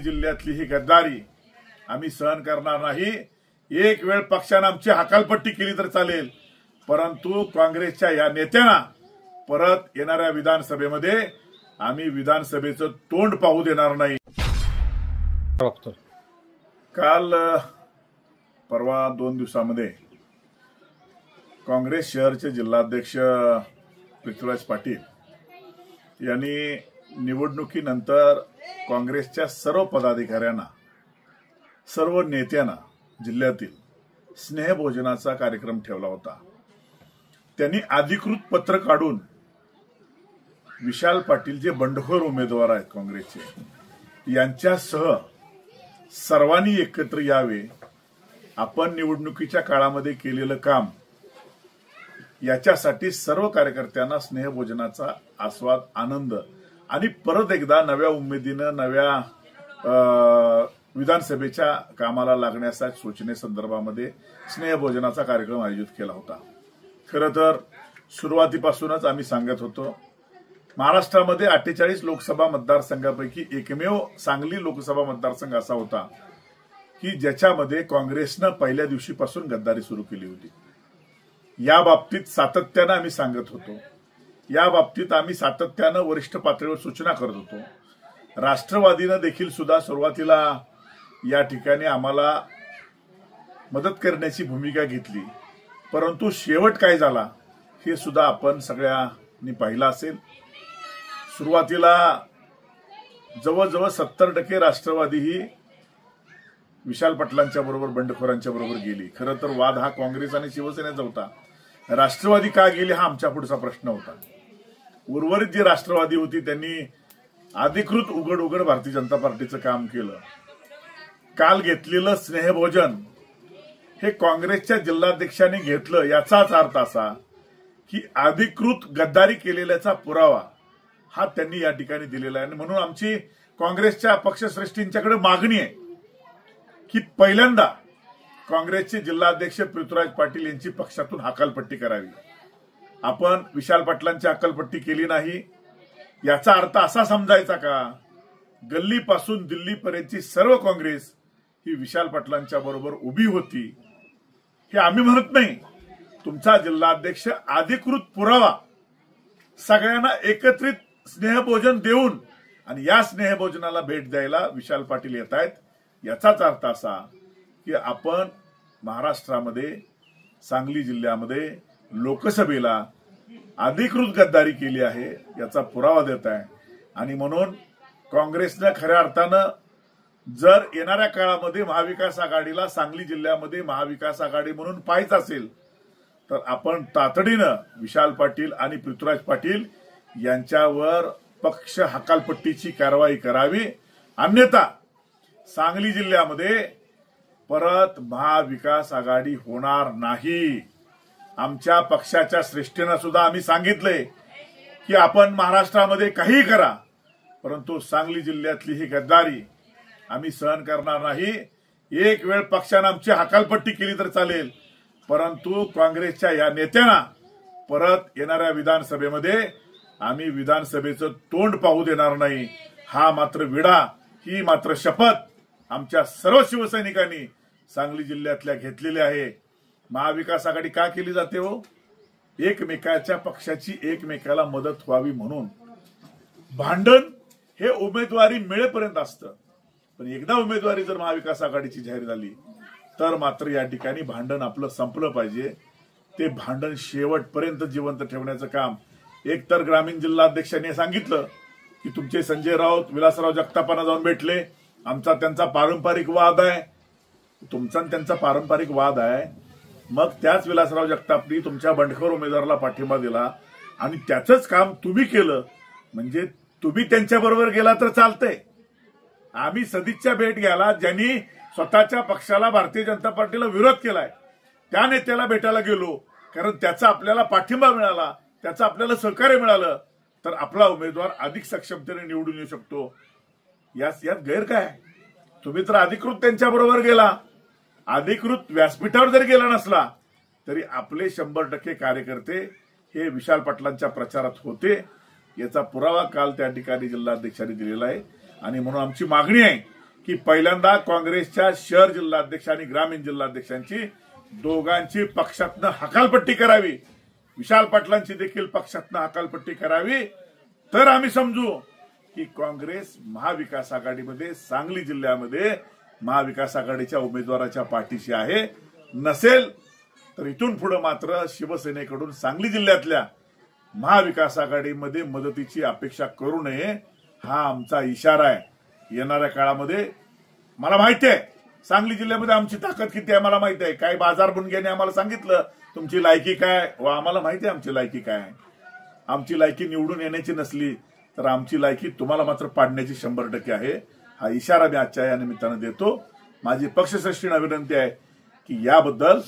सांगली जिल्ह्यातली ही गद्दारी आम्ही सहन करणार नाही। एक वेळ पक्षाने आमची हकालपट्टी केली तर चालेल, परंतु काँग्रेसच्या या नेत्यांना परत येणाऱ्या विधानसभेमध्ये आम्ही विधानसभेचं तोंड पाहू देणार नाही। काल परवा 2 दिवसांमध्ये काँग्रेस शहरचे जिल्हाध्यक्ष पृथ्वीराज पाटील यांनी निवडणुकीनंतर काँग्रेसच्या सर्व पदाधिकाऱ्यांना, सर्व नेत्यांना जिल्ह्यातील स्नेहभोजनाचा कार्यक्रम ठेवला होता। त्यांनी अधिकृत पत्र काढून विशाल पाटील जे बंडखोर उमेदवार आहेत काँग्रेसचे यांच्यासह सर्वांनी एकत्र यावे, आपण निवडणुकीच्या काळामध्ये केलेलं काम याच्यासाठी सर्व कार्यकर्त्यांना स्नेहभोजनाचा आस्वाद, आनंद आणि परत एकदा नव्या उमेदीनं नव्या विधानसभेच्या कामाला लागण्याच्या सूचनेसंदर्भामध्ये स्नेहभोजनाचा कार्यक्रम आयोजित केला होता। खरं तर सुरुवातीपासूनच आम्ही सांगत होतो, महाराष्ट्रामध्ये 48 लोकसभा मतदारसंघापैकी एकमेव सांगली लोकसभा मतदारसंघ असा होता की ज्याच्यामध्ये काँग्रेसनं पहिल्या दिवशीपासून गद्दारी सुरू केली होती। या बाबतीत सातत्यानं आम्ही सांगत होतो, या बाबतीत आम्ही सातत्यानं वरिष्ठ पातळीवर सूचना करत होतो। राष्ट्रवादीनं देखील सुद्धा सुरुवातीला या ठिकाणी आम्हाला मदत करण्याची भूमिका घेतली, परंतु शेवट काय झाला हे सुद्धा आपण सगळ्यांनी पाहिलं असेल। सुरुवातीला जवळजवळ 70% राष्ट्रवादी ही विशाल पाटलांच्या बरोबर, बंडखोरांच्या बरोबर गेली। खरं तर वाद हा काँग्रेस आणि शिवसेनेचा होता, राष्ट्रवादी का गेली हा आमच्या पुढचा प्रश्न होता। उर्वरित जी राष्ट्रवादी होती त्यांनी अधिकृत उघड भारतीय जनता पार्टीचं काम केलं। काल घेतलेलं स्नेहभोजन हे काँग्रेसच्या जिल्हाध्यक्षांनी घेतलं, याचाच अर्थ असा की अधिकृत गद्दारी केलेल्याचा पुरावा हा त्यांनी या ठिकाणी दिलेला आहे। म्हणून आमची काँग्रेसच्या पक्षश्रेष्ठींच्याकडे मागणी आहे की पहिल्यांदा काँग्रेसचे जिल्हाध्यक्ष पृथ्वीराज पाटील यांची पक्षातून हकालपट्टी करावी। आपण विशाल पाटलांची हकालपट्टी केली नाही याचा अर्थ असा समजायचा का गल्लीपासून दिल्लीपर्यंतची सर्व काँग्रेस ही विशाल पाटलांच्या बरोबर उभी होती? हे आम्ही म्हणत नाही। तुमचा जिल्हाध्यक्ष अधिकृत पुरावा सगळ्यांना एकत्रित स्नेहभोजन देऊन आणि या स्नेहभोजनाला भेट द्यायला विशाल पाटील येत आहेत, याचाच अर्थ असा की आपण महाराष्ट्रामध्ये सांगली जिल्ह्यामध्ये लोकसभेला अधिकृत गद्दारी केली आहे याचा पुरावा देत आहे। आणि म्हणून काँग्रेसनं खऱ्या अर्थानं जर येणाऱ्या काळामध्ये महाविकास आघाडीला सांगली जिल्ह्यामध्ये महाविकास आघाडी म्हणून पाहायचं असेल तर आपण तातडीनं विशाल पाटील आणि पृथ्वीराज पाटील यांच्यावर पक्ष हकालपट्टीची कारवाई करावी, अन्यथा सांगली जिल्ह्यामध्ये परत महाविकास आघाडी होणार नाही। आमच्या पक्षाच्या श्रेष्ठींना सुद्धा आम्ही सांगितले की आपण महाराष्ट्रामध्ये काही करा, परंतु सांगली जिल्ह्यातली ही गद्दारी आम्ही सहन करणार नाही। एक वेळ पक्षाने आमची हकालपट्टी केली तर चालेल, परंतु काँग्रेसच्या या नेत्यांना परत येणाऱ्या विधानसभेमध्ये आम्ही विधानसभेचं तोंड पाहू देणार नाही। हा मात्र विडा, ही मात्र शपथ आमच्या सर्व शिवसैनिकांनी सांगली जिल्ह्यातल्या घेतलेली आहे। महाविकास आघाडी का केली जाते हो? एकमेकाच्या पक्षाची एकमेकाला मदत व्हावी म्हणून। भांडण हे उमेदवारी मिळेपर्यंत असतं, पण एकदा उमेदवारी जर महाविकास आघाडीची जाहीर झाली तर मात्र या ठिकाणी भांडण आपलं संपलं पाहिजे। ते भांडण शेवटपर्यंत जिवंत ठेवण्याचं काम एकतर ग्रामीण जिल्हाध्यक्षांनी सांगितलं की तुमचे संजय राऊत, विलासराव जगतापांना जाऊन भेटले, आमचा त्यांचा पारंपरिक वाद आहे। तुमचा त्यांचा पारंपरिक वाद आहे, मग त्याच विलासराव जगतापनी तुमच्या बंडखोर उमेदवाराला पाठिंबा दिला आणि त्याचंच काम तुम्ही केलं, म्हणजे तुम्ही त्यांच्याबरोबर गेला तर चालतंय। आम्ही सदिच्छा भेट घ्यायला ज्यांनी स्वतःच्या पक्षाला भारतीय जनता पार्टीला विरोध केलाय त्या नेत्याला भेटायला गेलो, कारण त्याचा आपल्याला पाठिंबा मिळाला, त्याचं आपल्याला सहकार्य मिळालं तर आपला उमेदवार अधिक सक्षमतेने निवडून येऊ शकतो। यात गैर काय? तुम्ही तर अधिकृत त्यांच्याबरोबर गेला, अधिकृत व्यासपीठावर जरी गेला नसला तरी आपले 100% कार्यकर्ते हे विशाल पाटलांच्या प्रचारात होते, याचा पुरावा काल त्या ठिकाणी जिल्हाध्यक्षांनी दिलेला आहे। आणि म्हणून आमची मागणी आहे की पहिल्यांदा काँग्रेसच्या शहर जिल्हाध्यक्ष आणि ग्रामीण जिल्हाध्यक्षांची दोघांची पक्षातनं हकालपट्टी करावी, विशाल पाटलांची देखील पक्षातनं हकालपट्टी करावी, तर आम्ही समजू की काँग्रेस महाविकास आघाडीमध्ये सांगली जिल्ह्यामध्ये महाविकास आघाडीच्या उमेदवाराच्या पाठीशी आहे. नसेल तर इथून पुढे मात्र शिवसेनेकडून सांगली जिल्ह्यातल्या महाविकास आघाडीमध्ये मदतीची अपेक्षा करू नये, हा आमचा इशारा आहे. येणाऱ्या काळामध्ये मला माहिती आहे सांगली जिल्ह्यामध्ये आमची ताकद किती आहे, मला माहिती आहे. काही बाजार बुनग्याने आम्हाला सांगितलं तुमची लायकी काय, व आम्हाला माहिती आहे आमची लायकी काय. आमची लायकी निवडून येण्याची नसली तर आमची लायकी तुम्हाला मात्र पाडण्याची 100% आहे. हा इशारा मी आजच्या या निमित्तानं देतो. माझी पक्षश्रेष्ठींना विनंती आहे की याबद्दल